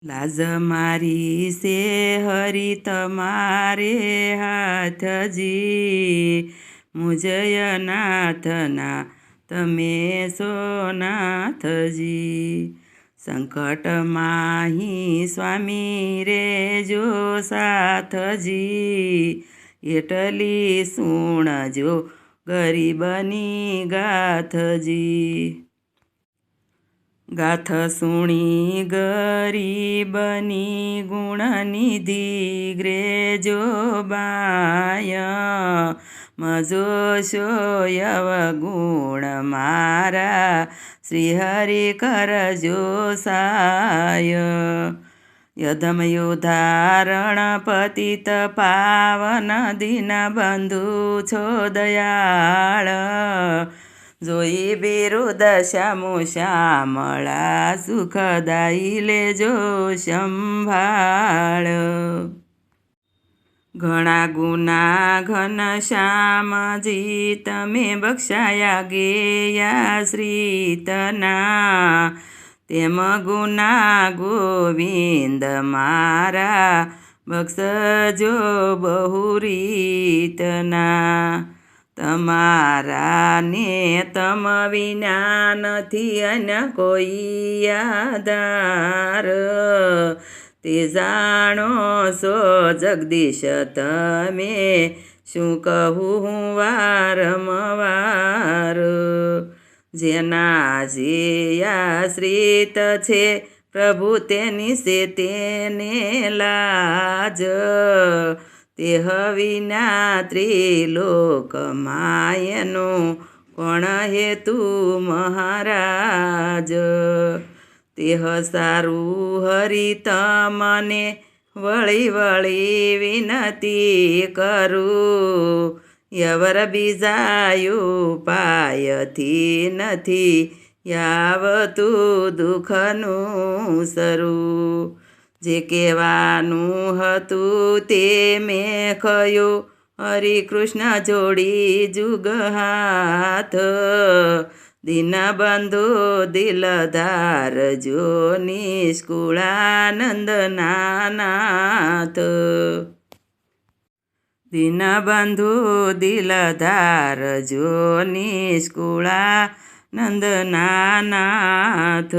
लाज मारी से हरि तमारे हाथजी, मुझय नाथना तमे सोनाथजी। संकट माही स्वामी रे जो साथजी, एटली सुणजो गरीबनी गाथजी। गाथ सुणी गरीबनी गुणनिधी ग्रेजो बाय, मजो शोयव गुण मारा श्रीहरि करजो साय। यदम योधारण पतित पावन दीन बंधु छो दयाळ, जोई विरुद्ध श्यामु श्यामळा सुखदायी लेजो संभाळ। घणा गुना घन श्यामजी तमे बक्षाया गेया श्रीतना, तेम गुना गोविंद मारा बक्षजो बहुरीतना। तमारा ने तम विना नथी अन्य कोई आधार, ते जाणो सो जगदीश तमे शुं कहूं वारंवार। जेना जे आश्रित छे प्रभु तेनी से तेने लाज, तेह विना त्रिलोक मायनो कोण हेतु महाराज। तेह सारू हरि तमने वળી वળી विनती करू, यवर बीजायु पायथी नथी यावतु दुखनु सरू। जे कहेवानुं हतुं ते मैं कह्युं, हरि कृष्ण जोड़ी जुग हाथ। दीनबंधु दिलदार जो निष्कुळानंद नाथ। दीनबंधु दिलदार जो निष्कुळानंद नाथ।